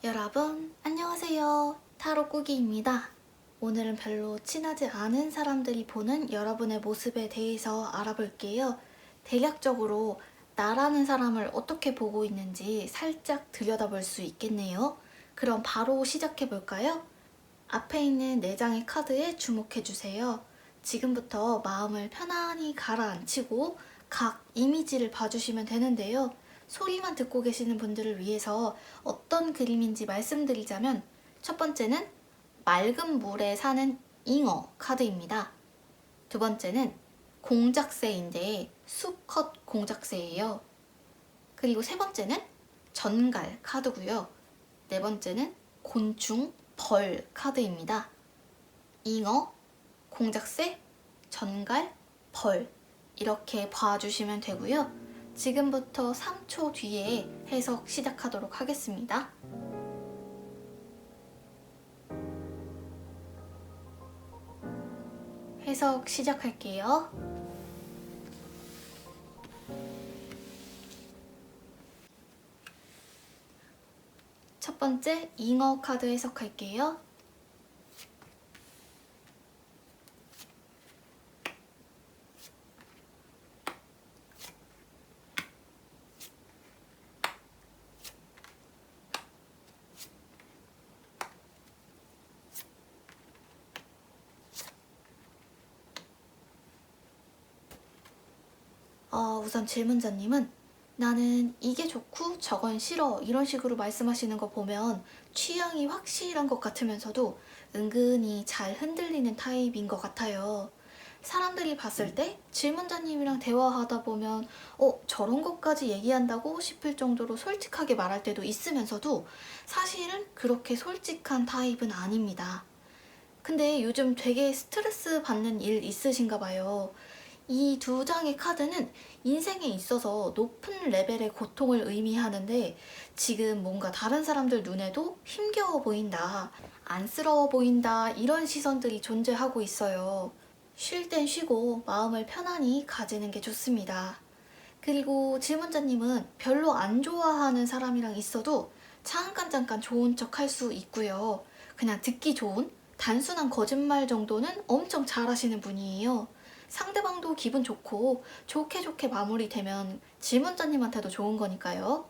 여러분, 안녕하세요. 타로 꾸기입니다. 오늘은 별로 친하지 않은 사람들이 보는 여러분의 모습에 대해서 알아볼게요. 대략적으로 나라는 사람을 어떻게 보고 있는지 살짝 들여다볼 수 있겠네요. 그럼 바로 시작해볼까요? 앞에 있는 4장의 카드에 주목해주세요. 지금부터 마음을 편안히 가라앉히고 각 이미지를 봐주시면 되는데요. 소리만 듣고 계시는 분들을 위해서 어떤 그림인지 말씀드리자면 첫 번째는 맑은 물에 사는 잉어 카드입니다. 두 번째는 공작새인데 수컷 공작새예요. 그리고 세 번째는 전갈 카드고요. 네 번째는 곤충 벌 카드입니다. 잉어, 공작새, 전갈, 벌 이렇게 봐주시면 되고요. 지금부터 3초 뒤에 해석 시작하도록 하겠습니다. 해석 시작할게요. 첫 번째 잉어 카드 해석할게요. 우선 질문자님은 나는 이게 좋고 저건 싫어 이런 식으로 말씀하시는 거 보면 취향이 확실한 것 같으면서도 은근히 잘 흔들리는 타입인 것 같아요. 사람들이 봤을 때 질문자님이랑 대화하다 보면 저런 것까지 얘기한다고 싶을 정도로 솔직하게 말할 때도 있으면서도 사실은 그렇게 솔직한 타입은 아닙니다. 근데 요즘 되게 스트레스 받는 일 있으신가 봐요. 이 2장의 카드는 인생에 있어서 높은 레벨의 고통을 의미하는데 지금 뭔가 다른 사람들 눈에도 힘겨워 보인다, 안쓰러워 보인다 이런 시선들이 존재하고 있어요. 쉴 땐 쉬고 마음을 편안히 가지는 게 좋습니다. 그리고 질문자님은 별로 안 좋아하는 사람이랑 있어도 잠깐 좋은 척 할 수 있고요. 그냥 듣기 좋은 단순한 거짓말 정도는 엄청 잘하시는 분이에요. 상대방도 기분 좋고 좋게 마무리되면 질문자님한테도 좋은 거니까요.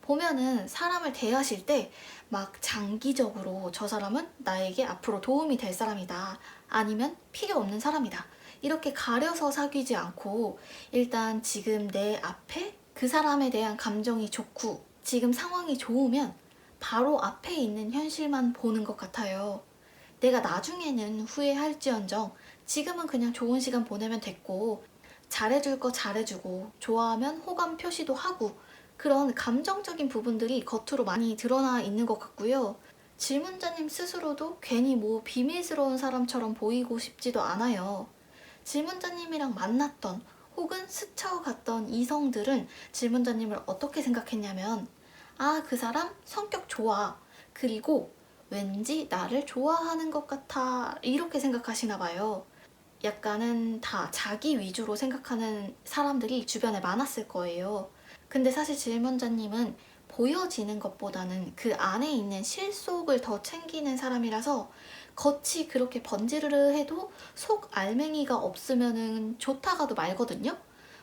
보면은 사람을 대하실 때 막 장기적으로 저 사람은 나에게 앞으로 도움이 될 사람이다. 아니면 필요 없는 사람이다. 이렇게 가려서 사귀지 않고 일단 지금 내 앞에 그 사람에 대한 감정이 좋고 지금 상황이 좋으면 바로 앞에 있는 현실만 보는 것 같아요. 내가 나중에는 후회할지언정 지금은 그냥 좋은 시간 보내면 됐고 잘해줄 거 잘해주고 좋아하면 호감 표시도 하고 그런 감정적인 부분들이 겉으로 많이 드러나 있는 것 같고요. 질문자님 스스로도 괜히 뭐 비밀스러운 사람처럼 보이고 싶지도 않아요. 질문자님이랑 만났던 혹은 스쳐갔던 이성들은 질문자님을 어떻게 생각했냐면 그 사람 성격 좋아. 그리고 왠지 나를 좋아하는 것 같아. 이렇게 생각하시나 봐요. 약간은 다 자기 위주로 생각하는 사람들이 주변에 많았을 거예요. 근데 사실 질문자님은 보여지는 것보다는 그 안에 있는 실속을 더 챙기는 사람이라서 겉이 그렇게 번지르르 해도 속 알맹이가 없으면 좋다가도 말거든요.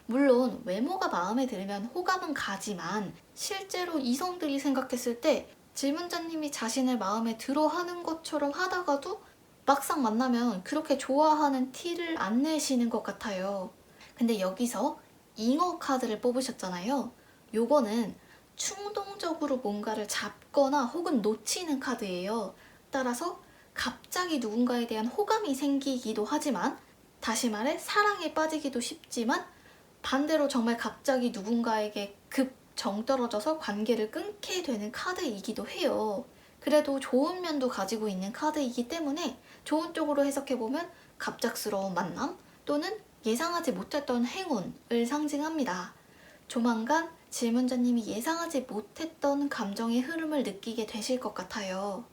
물론 외모가 마음에 들면 호감은 가지만 실제로 이성들이 생각했을 때 질문자님이 자신을 마음에 들어 하는 것처럼 하다가도 막상 만나면 그렇게 좋아하는 티를 안 내시는 것 같아요. 근데 여기서 잉어 카드를 뽑으셨잖아요. 요거는 충동적으로 뭔가를 잡거나 혹은 놓치는 카드예요. 따라서 갑자기 누군가에 대한 호감이 생기기도 하지만 다시 말해 사랑에 빠지기도 쉽지만 반대로 정말 갑자기 누군가에게 급 정떨어져서 관계를 끊게 되는 카드이기도 해요. 그래도 좋은 면도 가지고 있는 카드이기 때문에 좋은 쪽으로 해석해보면 갑작스러운 만남 또는 예상하지 못했던 행운을 상징합니다. 조만간 질문자님이 예상하지 못했던 감정의 흐름을 느끼게 되실 것 같아요.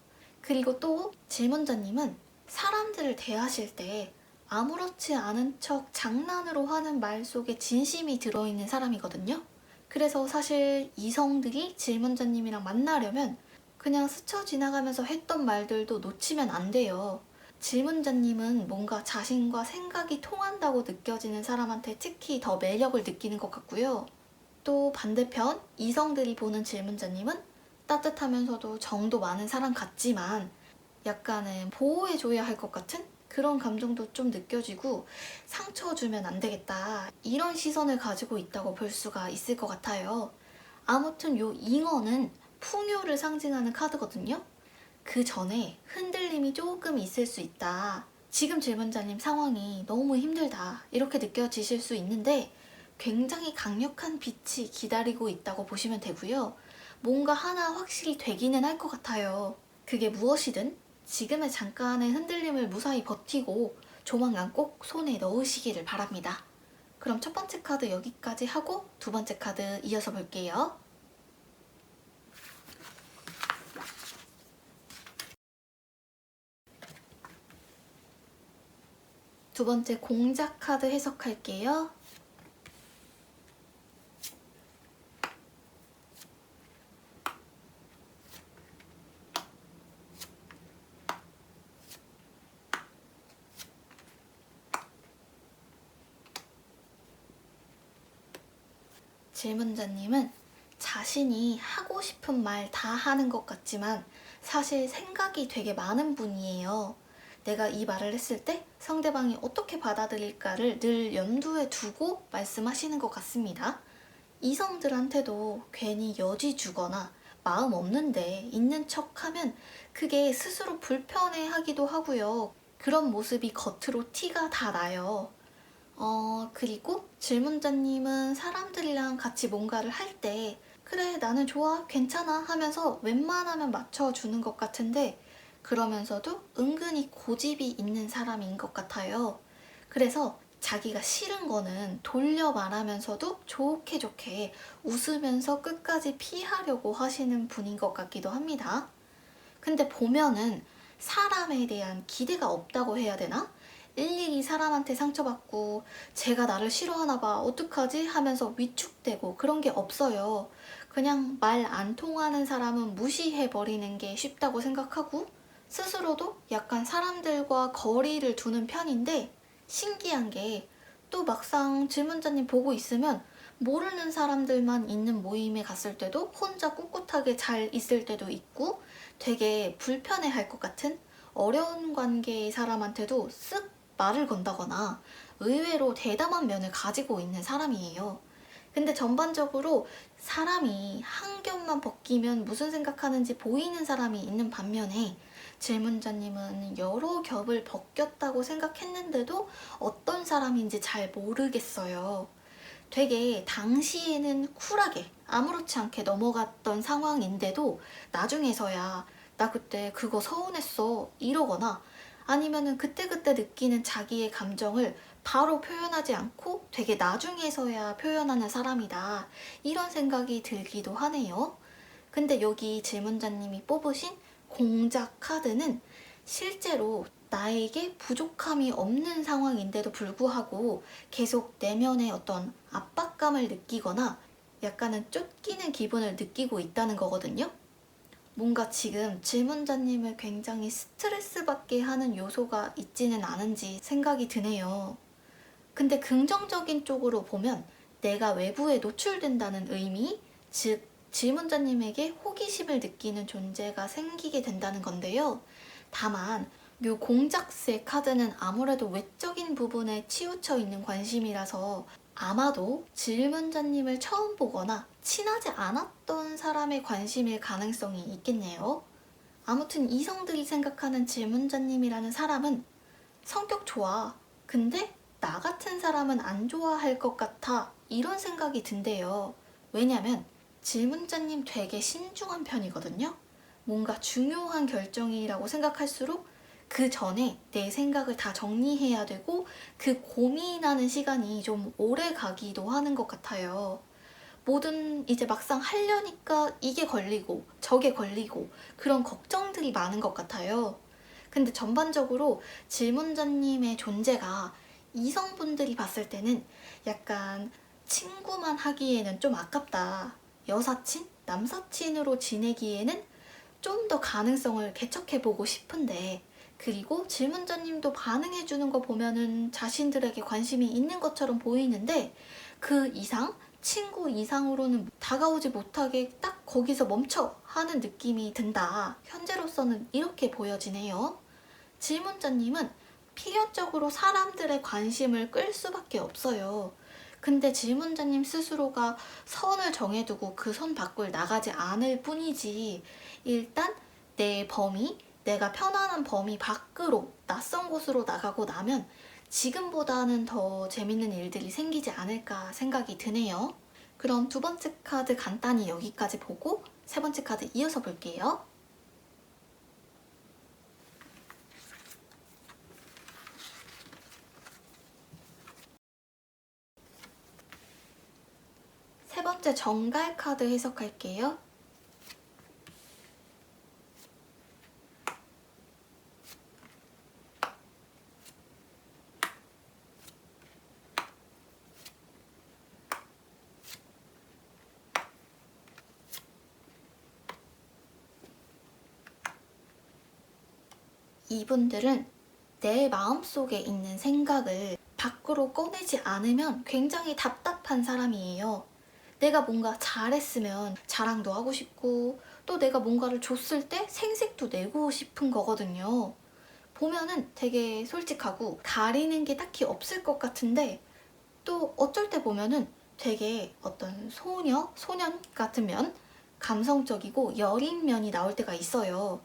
그리고 또 질문자님은 사람들을 대하실 때 아무렇지 않은 척 장난으로 하는 말 속에 진심이 들어있는 사람이거든요. 그래서 사실 이성들이 질문자님이랑 만나려면 그냥 스쳐 지나가면서 했던 말들도 놓치면 안 돼요. 질문자님은 뭔가 자신과 생각이 통한다고 느껴지는 사람한테 특히 더 매력을 느끼는 것 같고요. 또 반대편 이성들이 보는 질문자님은 따뜻하면서도 정도 많은 사람 같지만 약간은 보호해줘야 할 것 같은 그런 감정도 좀 느껴지고 상처 주면 안 되겠다 이런 시선을 가지고 있다고 볼 수가 있을 것 같아요. 아무튼 요 잉어는 풍요를 상징하는 카드거든요. 그 전에 흔들림이 조금 있을 수 있다. 지금 질문자님 상황이 너무 힘들다. 이렇게 느껴지실 수 있는데 굉장히 강력한 빛이 기다리고 있다고 보시면 되고요. 뭔가 하나 확실히 되기는 할 것 같아요. 그게 무엇이든 지금의 잠깐의 흔들림을 무사히 버티고 조만간 꼭 손에 넣으시기를 바랍니다. 그럼 첫 번째 카드 여기까지 하고 두 번째 카드 이어서 볼게요. 두 번째 공작 카드 해석할게요. 질문자님은 자신이 하고 싶은 말 다 하는 것 같지만 사실 생각이 되게 많은 분이에요. 내가 이 말을 했을 때 상대방이 어떻게 받아들일까를 늘 염두에 두고 말씀하시는 것 같습니다. 이성들한테도 괜히 여지 주거나 마음 없는데 있는 척 하면 그게 스스로 불편해 하기도 하고요. 그런 모습이 겉으로 티가 다 나요. 그리고 질문자님은 사람들이랑 같이 뭔가를 할 때 그래 나는 좋아 괜찮아 하면서 웬만하면 맞춰주는 것 같은데 그러면서도 은근히 고집이 있는 사람인 것 같아요. 그래서 자기가 싫은 거는 돌려 말하면서도 좋게 좋게 웃으면서 끝까지 피하려고 하시는 분인 것 같기도 합니다. 근데 보면은 사람에 대한 기대가 없다고 해야 되나? 일일이 사람한테 상처받고 제가 나를 싫어하나 봐 어떡하지 하면서 위축되고 그런 게 없어요. 그냥 말 안 통하는 사람은 무시해버리는 게 쉽다고 생각하고 스스로도 약간 사람들과 거리를 두는 편인데 신기한 게 또 막상 질문자님 보고 있으면 모르는 사람들만 있는 모임에 갔을 때도 혼자 꿋꿋하게 잘 있을 때도 있고 되게 불편해할 것 같은 어려운 관계의 사람한테도 쓱 말을 건다거나 의외로 대담한 면을 가지고 있는 사람이에요. 근데 전반적으로 사람이 한 겹만 벗기면 무슨 생각하는지 보이는 사람이 있는 반면에 질문자님은 여러 겹을 벗겼다고 생각했는데도 어떤 사람인지 잘 모르겠어요. 되게 당시에는 쿨하게 아무렇지 않게 넘어갔던 상황인데도 나중에서야 나 그때 그거 서운했어 이러거나 아니면은 그때그때 느끼는 자기의 감정을 바로 표현하지 않고 되게 나중에서야 표현하는 사람이다 이런 생각이 들기도 하네요. 근데 여기 질문자님이 뽑으신 공작 카드는 실제로 나에게 부족함이 없는 상황인데도 불구하고 계속 내면의 어떤 압박감을 느끼거나 약간은 쫓기는 기분을 느끼고 있다는 거거든요. 뭔가 지금 질문자님을 굉장히 스트레스 받게 하는 요소가 있지는 않은지 생각이 드네요. 근데 긍정적인 쪽으로 보면 내가 외부에 노출된다는 의미, 즉 질문자님에게 호기심을 느끼는 존재가 생기게 된다는 건데요. 다만 요 공작새 카드는 아무래도 외적인 부분에 치우쳐 있는 관심이라서 아마도 질문자님을 처음 보거나 친하지 않았던 사람의 관심일 가능성이 있겠네요. 아무튼 이성들이 생각하는 질문자님이라는 사람은 성격 좋아. 근데 나 같은 사람은 안 좋아할 것 같아. 이런 생각이 든대요. 왜냐면 질문자님 되게 신중한 편이거든요. 뭔가 중요한 결정이라고 생각할수록 그 전에 내 생각을 다 정리해야 되고 그 고민하는 시간이 좀 오래 가기도 하는 것 같아요. 뭐든 이제 막상 하려니까 이게 걸리고 저게 걸리고 그런 걱정들이 많은 것 같아요. 근데 전반적으로 질문자님의 존재가 이성분들이 봤을 때는 약간 친구만 하기에는 좀 아깝다. 여사친? 남사친으로 지내기에는 좀 더 가능성을 개척해보고 싶은데, 그리고 질문자님도 반응해주는 거 보면은 자신들에게 관심이 있는 것처럼 보이는데 그 이상, 친구 이상으로는 다가오지 못하게 딱 거기서 멈춰 하는 느낌이 든다. 현재로서는 이렇게 보여지네요. 질문자님은 필연적으로 사람들의 관심을 끌 수밖에 없어요. 근데 질문자님 스스로가 선을 정해두고 그 선 밖을 나가지 않을 뿐이지, 일단 내 범위, 내가 편안한 범위 밖으로 낯선 곳으로 나가고 나면 지금보다는 더 재밌는 일들이 생기지 않을까 생각이 드네요. 그럼 두 번째 카드 간단히 여기까지 보고 세 번째 카드 이어서 볼게요. 세 번째 정갈 카드 해석할게요. 이분들은 내 마음속에 있는 생각을 밖으로 꺼내지 않으면 굉장히 답답한 사람이에요. 내가 뭔가 잘했으면 자랑도 하고 싶고, 또 내가 뭔가를 줬을 때 생색도 내고 싶은 거거든요. 보면은 되게 솔직하고 가리는 게 딱히 없을 것 같은데, 또 어쩔 때 보면은 되게 어떤 소년 같으면 감성적이고 여린 면이 나올 때가 있어요.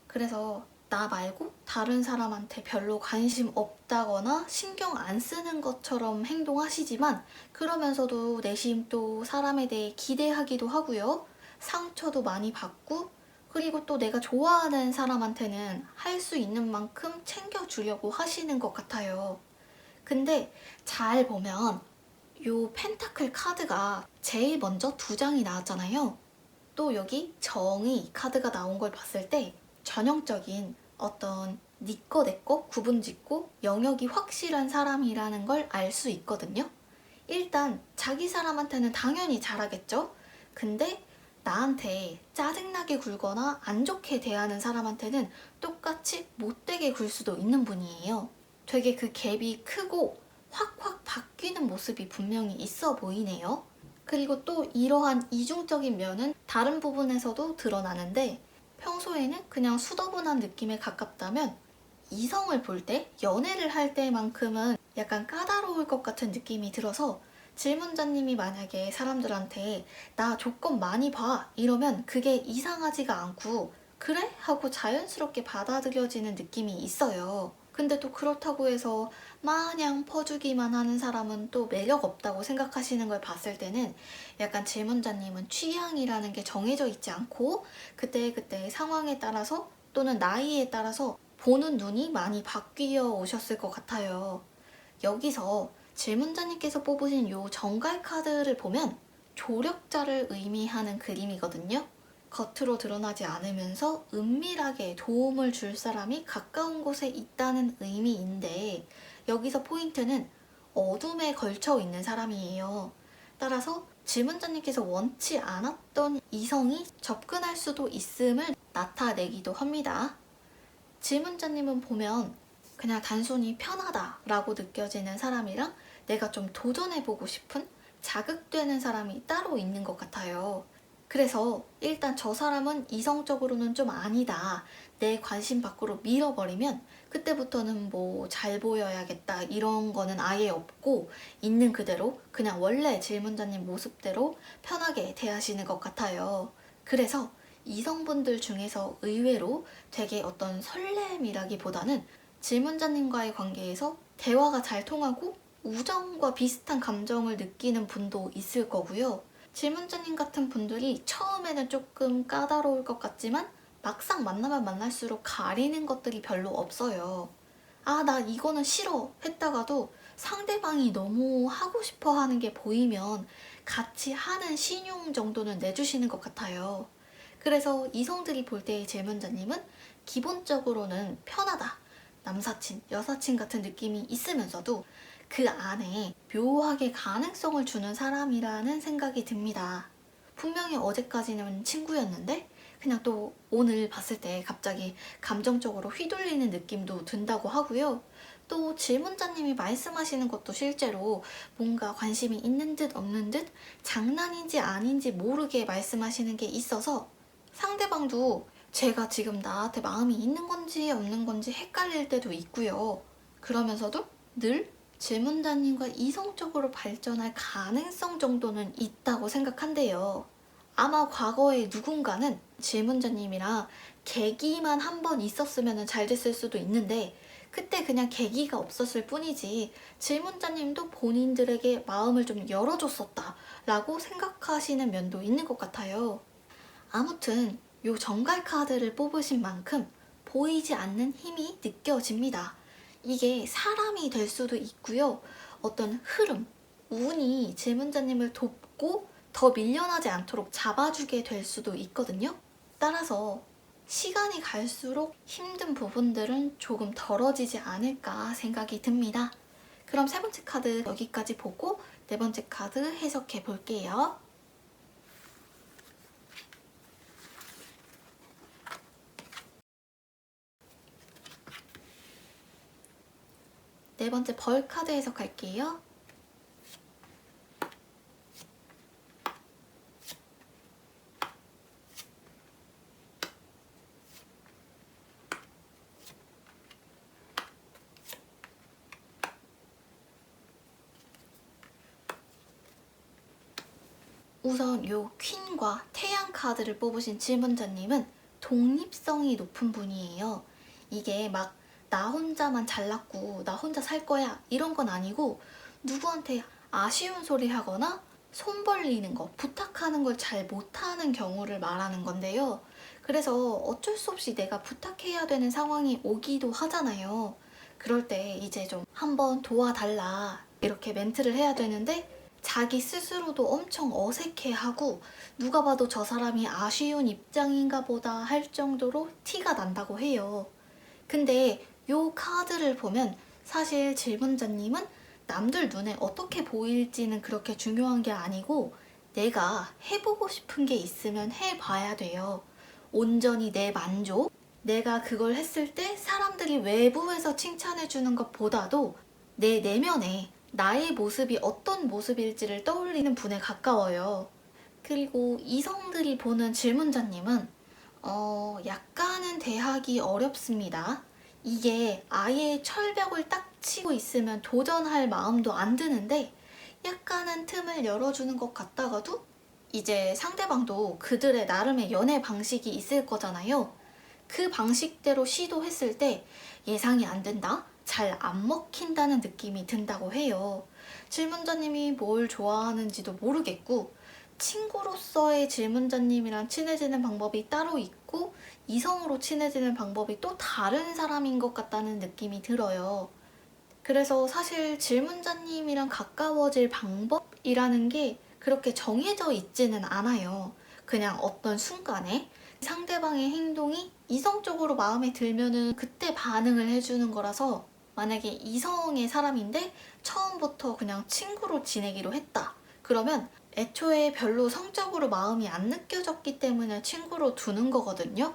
그래서 나 말고 다른 사람한테 별로 관심 없다거나 신경 안 쓰는 것처럼 행동하시지만, 그러면서도 내심 또 사람에 대해 기대하기도 하고요. 상처도 많이 받고, 그리고 또 내가 좋아하는 사람한테는 할 수 있는 만큼 챙겨주려고 하시는 것 같아요. 근데 잘 보면 요 펜타클 카드가 제일 먼저 두 장이 나왔잖아요. 또 여기 정의 카드가 나온 걸 봤을 때 전형적인 어떤 니꺼 내꺼 구분짓고 영역이 확실한 사람이라는 걸 알 수 있거든요. 일단 자기 사람한테는 당연히 잘하겠죠. 근데 나한테 짜증나게 굴거나 안 좋게 대하는 사람한테는 똑같이 못되게 굴 수도 있는 분이에요. 되게 그 갭이 크고 확확 바뀌는 모습이 분명히 있어 보이네요. 그리고 또 이러한 이중적인 면은 다른 부분에서도 드러나는데, 평소에는 그냥 수더분한 느낌에 가깝다면 이성을 볼 때, 연애를 할 때만큼은 약간 까다로울 것 같은 느낌이 들어서, 질문자님이 만약에 사람들한테 나 조건 많이 봐 이러면 그게 이상하지가 않고 그래? 하고 자연스럽게 받아들여지는 느낌이 있어요. 근데 또 그렇다고 해서 마냥 퍼주기만 하는 사람은 또 매력 없다고 생각하시는 걸 봤을 때는 약간 질문자님은 취향이라는 게 정해져 있지 않고 그때그때 상황에 따라서 또는 나이에 따라서 보는 눈이 많이 바뀌어 오셨을 것 같아요. 여기서 질문자님께서 뽑으신 요 정갈 카드를 보면 조력자를 의미하는 그림이거든요. 겉으로 드러나지 않으면서 은밀하게 도움을 줄 사람이 가까운 곳에 있다는 의미인데, 여기서 포인트는 어둠에 걸쳐 있는 사람이에요. 따라서 질문자님께서 원치 않았던 이성이 접근할 수도 있음을 나타내기도 합니다. 질문자님은 보면 그냥 단순히 편하다라고 느껴지는 사람이랑 내가 좀 도전해보고 싶은, 자극되는 사람이 따로 있는 것 같아요. 그래서 일단 저 사람은 이성적으로는 좀 아니다, 내 관심 밖으로 밀어버리면 그때부터는 뭐 잘 보여야겠다 이런 거는 아예 없고 있는 그대로 그냥 원래 질문자님 모습대로 편하게 대하시는 것 같아요. 그래서 이성분들 중에서 의외로 되게 어떤 설렘이라기보다는 질문자님과의 관계에서 대화가 잘 통하고 우정과 비슷한 감정을 느끼는 분도 있을 거고요. 질문자님 같은 분들이 처음에는 조금 까다로울 것 같지만 막상 만나면 만날수록 가리는 것들이 별로 없어요. 아, 나 이거는 싫어 했다가도 상대방이 너무 하고 싶어 하는 게 보이면 같이 하는 신용 정도는 내주시는 것 같아요. 그래서 이성들이 볼 때의 질문자님은 기본적으로는 편하다, 남사친, 여사친 같은 느낌이 있으면서도 그 안에 묘하게 가능성을 주는 사람이라는 생각이 듭니다. 분명히 어제까지는 친구였는데 그냥 또 오늘 봤을 때 갑자기 감정적으로 휘둘리는 느낌도 든다고 하고요. 또 질문자님이 말씀하시는 것도 실제로 뭔가 관심이 있는 듯 없는 듯 장난인지 아닌지 모르게 말씀하시는 게 있어서 상대방도 제가 지금 나한테 마음이 있는 건지 없는 건지 헷갈릴 때도 있고요. 그러면서도 늘 질문자님과 이성적으로 발전할 가능성 정도는 있다고 생각한대요. 아마 과거에 누군가는 질문자님이랑 계기만 한 번 있었으면 잘 됐을 수도 있는데 그때 그냥 계기가 없었을 뿐이지 질문자님도 본인들에게 마음을 좀 열어줬었다 라고 생각하시는 면도 있는 것 같아요. 아무튼 요 정갈 카드를 뽑으신 만큼 보이지 않는 힘이 느껴집니다. 이게 사람이 될 수도 있고요. 어떤 흐름, 운이 질문자님을 돕고 더 밀려나지 않도록 잡아주게 될 수도 있거든요. 따라서 시간이 갈수록 힘든 부분들은 조금 덜어지지 않을까 생각이 듭니다. 그럼 세 번째 카드 여기까지 보고 네 번째 카드 해석해 볼게요. 네 번째 벌 카드 해석할게요. 우선 요 퀸과 태양 카드를 뽑으신 질문자님은 독립성이 높은 분이에요. 이게 막 나 혼자만 잘났고 나 혼자 살 거야 이런 건 아니고 누구한테 아쉬운 소리 하거나 손 벌리는 거, 부탁하는 걸 잘 못하는 경우를 말하는 건데요. 그래서 어쩔 수 없이 내가 부탁해야 되는 상황이 오기도 하잖아요. 그럴 때 이제 좀 한번 도와달라 이렇게 멘트를 해야 되는데 자기 스스로도 엄청 어색해하고 누가 봐도 저 사람이 아쉬운 입장인가 보다 할 정도로 티가 난다고 해요. 근데 요 카드를 보면 사실 질문자님은 남들 눈에 어떻게 보일지는 그렇게 중요한 게 아니고 내가 해보고 싶은 게 있으면 해봐야 돼요. 온전히 내 만족, 내가 그걸 했을 때 사람들이 외부에서 칭찬해주는 것보다도 내 내면에 나의 모습이 어떤 모습일지를 떠올리는 분에 가까워요. 그리고 이성들이 보는 질문자님은 약간은 대하기 어렵습니다. 이게 아예 철벽을 딱 치고 있으면 도전할 마음도 안 드는데 약간은 틈을 열어주는 것 같다가도 이제 상대방도 그들의 나름의 연애 방식이 있을 거잖아요. 그 방식대로 시도했을 때 예상이 안 된다? 잘 안 먹힌다는 느낌이 든다고 해요. 질문자님이 뭘 좋아하는지도 모르겠고 친구로서의 질문자님이랑 친해지는 방법이 따로 있고 이성으로 친해지는 방법이 또 다른 사람인 것 같다는 느낌이 들어요. 그래서 사실 질문자님이랑 가까워질 방법이라는 게 그렇게 정해져 있지는 않아요. 그냥 어떤 순간에 상대방의 행동이 이성적으로 마음에 들면은 그때 반응을 해주는 거라서 만약에 이성의 사람인데 처음부터 그냥 친구로 지내기로 했다. 그러면 애초에 별로 성적으로 마음이 안 느껴졌기 때문에 친구로 두는 거거든요.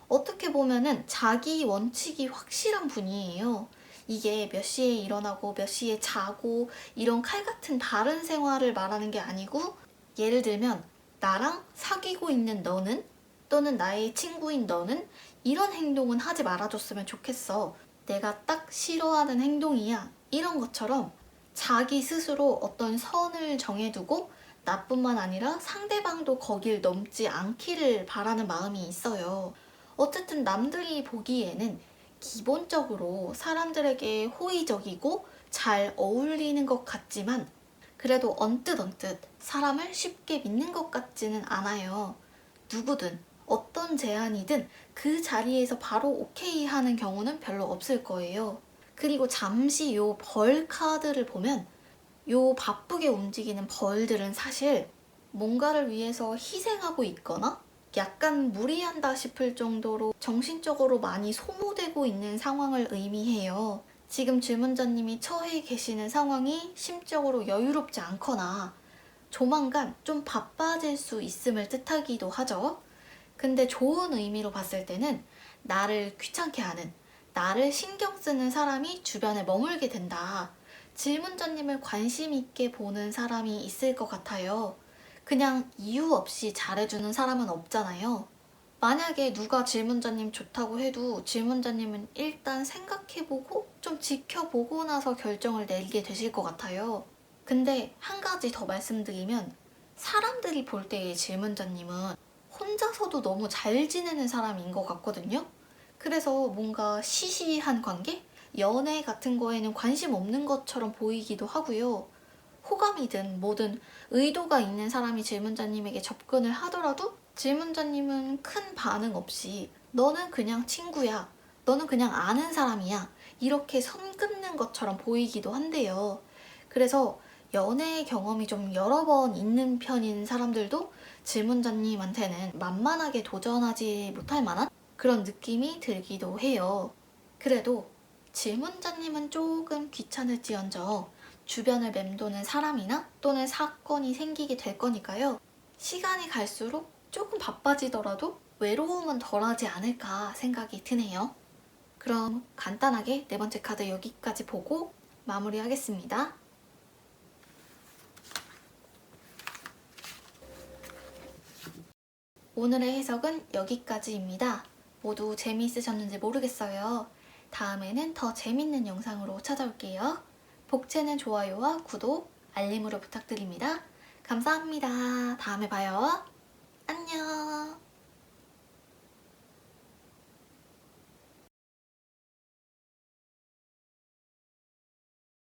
어떻게 보면은 자기 원칙이 확실한 분이에요. 이게 몇 시에 일어나고 몇 시에 자고 이런 칼 같은 다른 생활을 말하는 게 아니고 예를 들면 나랑 사귀고 있는 너는 또는 나의 친구인 너는 이런 행동은 하지 말아줬으면 좋겠어. 내가 딱 싫어하는 행동이야. 이런 것처럼 자기 스스로 어떤 선을 정해두고 나뿐만 아니라 상대방도 거길 넘지 않기를 바라는 마음이 있어요. 어쨌든 남들이 보기에는 기본적으로 사람들에게 호의적이고 잘 어울리는 것 같지만 그래도 언뜻 사람을 쉽게 믿는 것 같지는 않아요. 누구든 어떤 제안이든 그 자리에서 바로 오케이 하는 경우는 별로 없을 거예요. 그리고 잠시 요 벌 카드를 보면 요 바쁘게 움직이는 벌들은 사실 뭔가를 위해서 희생하고 있거나 약간 무리한다 싶을 정도로 정신적으로 많이 소모되고 있는 상황을 의미해요. 지금 질문자님이 처해 계시는 상황이 심적으로 여유롭지 않거나 조만간 좀 바빠질 수 있음을 뜻하기도 하죠. 근데 좋은 의미로 봤을 때는 나를 귀찮게 하는, 나를 신경 쓰는 사람이 주변에 머물게 된다. 질문자님을 관심 있게 보는 사람이 있을 것 같아요. 그냥 이유 없이 잘해주는 사람은 없잖아요. 만약에 누가 질문자님 좋다고 해도 질문자님은 일단 생각해보고 좀 지켜보고 나서 결정을 내리게 되실 것 같아요. 근데 한 가지 더 말씀드리면 사람들이 볼 때의 질문자님은 혼자서도 너무 잘 지내는 사람인 것 같거든요. 그래서 뭔가 시시한 관계? 연애 같은 거에는 관심 없는 것처럼 보이기도 하고요. 호감이든 뭐든 의도가 있는 사람이 질문자님에게 접근을 하더라도 질문자님은 큰 반응 없이 너는 그냥 친구야, 너는 그냥 아는 사람이야, 이렇게 선 긋는 것처럼 보이기도 한데요. 그래서 연애 경험이 좀 여러 번 있는 편인 사람들도 질문자님한테는 만만하게 도전하지 못할 만한 그런 느낌이 들기도 해요. 그래도 질문자님은 조금 귀찮을지언정 주변을 맴도는 사람이나 또는 사건이 생기게 될 거니까요. 시간이 갈수록 조금 바빠지더라도 외로움은 덜하지 않을까 생각이 드네요. 그럼 간단하게 네 번째 카드 여기까지 보고 마무리하겠습니다. 오늘의 해석은 여기까지입니다. 모두 재미있으셨는지 모르겠어요. 다음에는 더 재밌는 영상으로 찾아올게요. 복채는 좋아요와 구독, 알림으로 부탁드립니다. 감사합니다. 다음에 봐요. 안녕.